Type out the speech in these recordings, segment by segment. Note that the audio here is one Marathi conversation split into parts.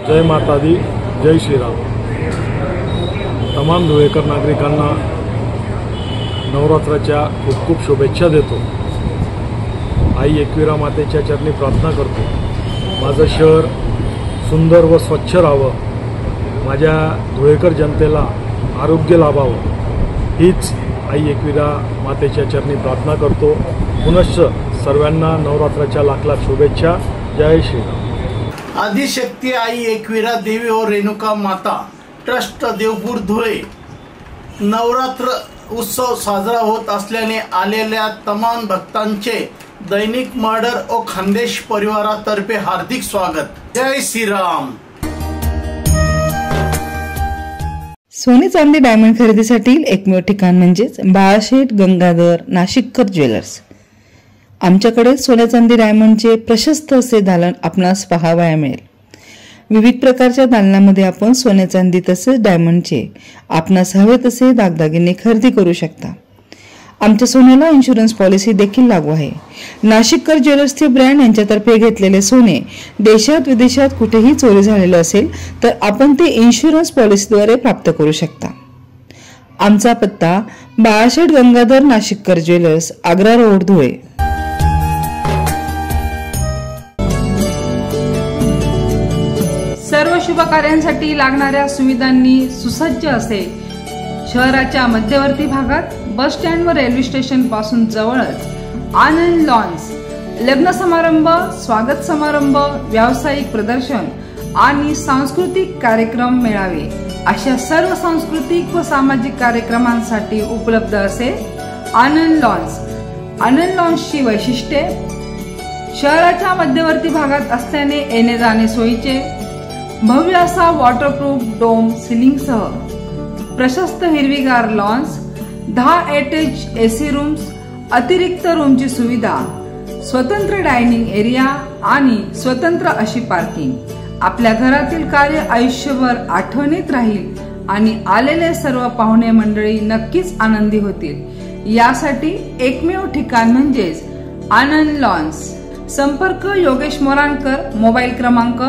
जय माता दी, जय श्रीराम। तमाम धुळेकर नागरिकांना नवरात्राच्या खूप खूप शुभेच्छा देतो। आई एकविरा मातेच्या चरणी प्रार्थना करतो, माझं शहर सुंदर व स्वच्छ राहावं, माझ्या धुळेकर जनतेला आरोग्य लाभावं, हीच आई एकविरा मातेच्या चरणी प्रार्थना करतो। पुनश्च सर्वांना नवरात्राच्या लाख लाख शुभेच्छा। जय श्रीराम। आदिशक्ती आई एकविरा देवी और रेणुका माता ट्रस्ट देवपूर धुळे नवरात्र उत्सव साजरा होत असल्याने आलेल्या तमाम भक्तांचे दैनिक मर्डर और खानदेश परिवारातर्फे हार्दिक स्वागत। जय श्रीराम। सोने चांदी डायमंड खरेदीसाठी एकमेव ठिकाण म्हणजेच बाळाशेठ गंगाधर नाशिककर ज्वेलर्स। आमच्याकडे सोने चांदी डायमंडचे प्रशस्त असे दालन आपणास पाहावयास मिळेल। विविध प्रकारच्या दालनामध्ये आपण सोने चांदी तसेच डायमंडचे आपणास हवे तसे दागदागिने खरेदी करू शकता। आमच्या सोन्याला इन्शुरन्स पॉलिसी देखील लागू आहे। नाशिककर ज्वेलर्सचे ब्रँड यांच्यातर्फे घेतलेले सोने देशात विदेशात कुठेही चोरी झालेले असेल तर आपण ते इन्शुरन्स पॉलिसीद्वारे प्राप्त करू शकता। आमचा पत्ता बाळाशेठ गंगाधर नाशिककर ज्वेलर्स, आग्रा रोड, धुळे। सर्व शुभ कार्यांसाठी लागणाऱ्या सुविधांनी सुसज्ज असे शहराच्या मध्यवर्ती भागात बस स्टँड व रेल्वे स्टेशन पासून जवळच आनंद लॉन्स लग्न समारंभ, स्वागत समारंभ, व्यावसायिक प्रदर्शन आणि सांस्कृतिक कार्यक्रम मेळावे अशा सर्व सांस्कृतिक व सामाजिक कार्यक्रमांसाठी उपलब्ध असे आनंद लॉन्स। आनंद लॉन्सची वैशिष्ट्ये शहराच्या मध्यवर्ती भागात असल्याने येणे जाणे सोयीचे, भव्य असा वॉटरप्रूफ डोम सिलिंगसह प्रशस्त हिरवीगार लॉन्स, 10 अटॅच एसी रूम्स, अतिरिक्त रूमची सुविधा, स्वतंत्र डायनिंग एरिया आणि स्वतंत्र अशी पार्किंग। आपल्या घरातील कार्य आयुष्यभर आठवणीत राहील आणि आलेले सर्व पाहुणे मंडळी नक्कीच आनंदी होतील। यासाठी एकमेव ठिकाण म्हणजेच आनंद लॉन्स। संपर्क योगेश मोराणकर, मोबाईल क्रमांक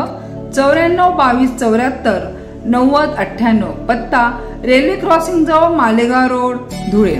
94 22 74 90 98, पत्ता रेल्वे क्रॉसिंग जवळ मालेगाव रोड, धुळे।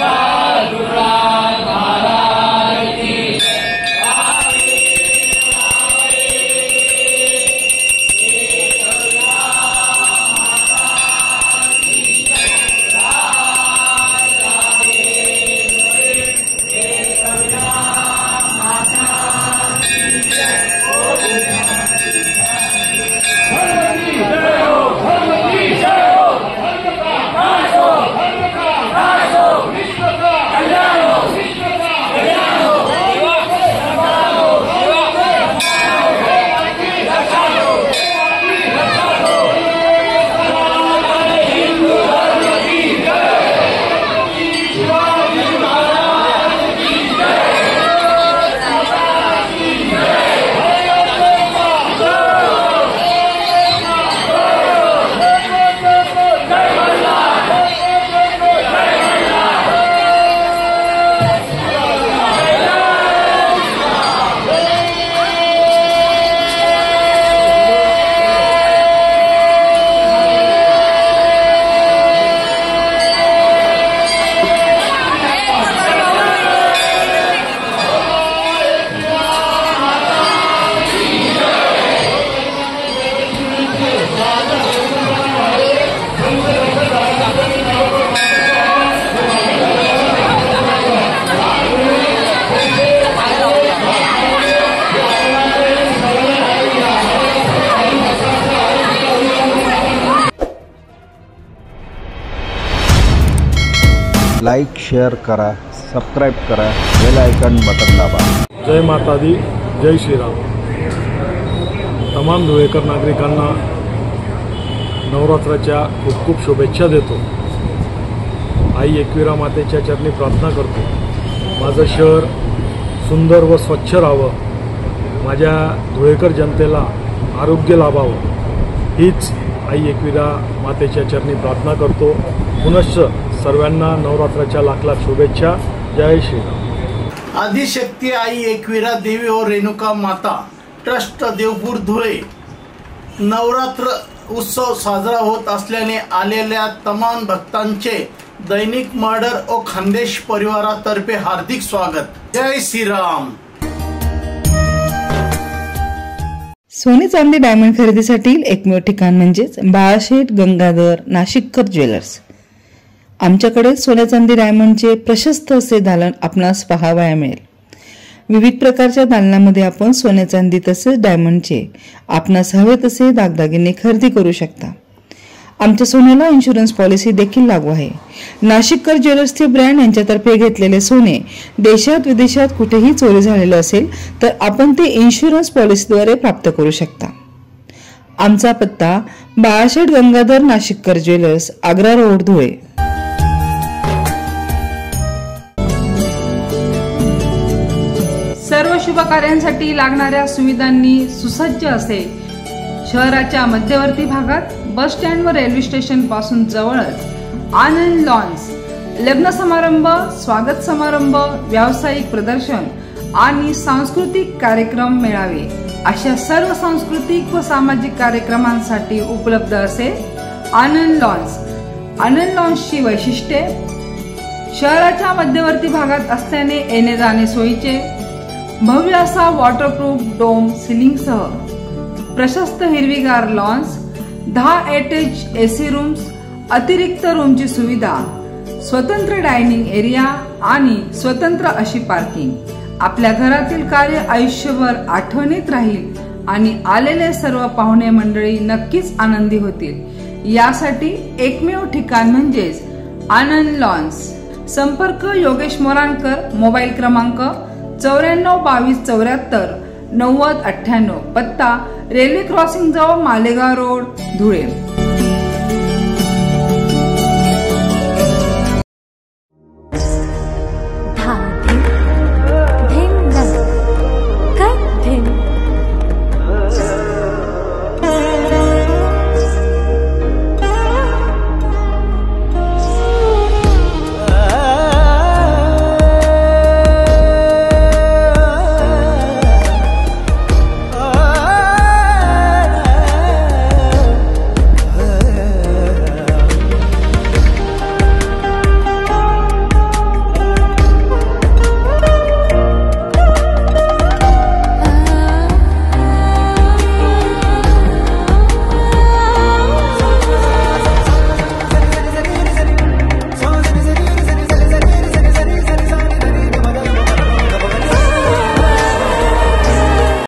साधुराज महाराज की लाईक शेअर करा, सबस्क्राईब करा, बेल आयकॉन बटन दाबा. जय माता दी, जय श्रीराम. तमाम धुळेकर नागरिकांना नवरात्राच्या खूप खूप शुभेच्छा देतो. आई एकविरा मातेच्या चरणी प्रार्थना करतो, माझं शहर सुंदर व स्वच्छ राहावं, माझ्या धुळेकर जनतेला आरोग्य लाभावं, हीच आई एकविरा मातेच्या चरणी प्रार्थना करतो. पुनश्च सर्वांना नवरात्राच्या लाख लाख शुभेच्छा. जय श्रीराम. आदिशक्ती आई एकविरा देवी और रेणुका माता ट्रस्ट देवपूर धुळे नवरात्र उत्सव साजरा होत असल्याने आलेल्या तमाम भक्तांचे दैनिक मर्डर व खानदेश परिवारातर्फे हार्दिक स्वागत. जय श्रीराम. सोने चांदी डायमंड खरेदीसाठी एकमेव ठिकाण म्हणजेच बाळाशेठ गंगाधर नाशिककर ज्वेलर्स. आमच्याकडे सोने चांदी डायमंडचे प्रशस्त असे दालन आपणास पाहावया मिळेल. विविध प्रकारच्या दालनामध्ये आपण सोने चांदी तसेच डायमंडचे आपणास हवे तसे दागदागिने खरेदी करू शकता. आमच्या सोन्याला इन्शुरन्स पॉलिसी देखील लागू आहे. नाशिककर ज्वेलर्सचे ब्रँड यांच्यातर्फे घेतलेले सोने देशात विदेशात कुठेही चोरी झालेलं असेल तर आपण ते इन्शुरन्स पॉलिसीद्वारे प्राप्त करू शकता. आमचा पत्ता बाळाशेठ गंगाधर नाशिककर ज्वेलर्स, आग्रा रोड, धुळे. सर्व शुभ कार्यांसाठी लागणाऱ्या सुविधांनी सुसज्ज असे शहराच्या मध्यवर्ती भागात बस स्टँड व रेल्वे स्टेशन पासून जवळच आनंद लॉन्स लग्न समारंभ, स्वागत समारंभ, व्यावसायिक प्रदर्शन आणि सांस्कृतिक कार्यक्रम मेळावे अशा सर्व सांस्कृतिक व सामाजिक कार्यक्रमांसाठी उपलब्ध असे आनंद लॉन्स. आनंद लॉन्सची वैशिष्ट्ये: शहराच्या मध्यवर्ती भागात असल्याने येणे जाणे सोयीचे, भव्य असा वॉटरप्रूफ डोम सिलिंगसह प्रशस्त हिरवीगार लॉन्स, 10 एटेच एसी रूम्स, अतिरिक्त रूमची सुविधा, स्वतंत्र डायनिंग एरिया आणि स्वतंत्र अशी पार्किंग. आपल्या घरातील कार्य आयुष्यभर आठवणीत राहील आणि आलेले सर्व पाहुणे मंडळी नक्कीच आनंदी होतील. यासाठी एकमेव ठिकाण म्हणजेच आनंद लॉन्स. संपर्क योगेश मोराणकर, मोबाईल क्रमांक 942274 9098, पत्ता रेल्वे क्रॉसिंग जवळ मालेगाव रोड, धुळे.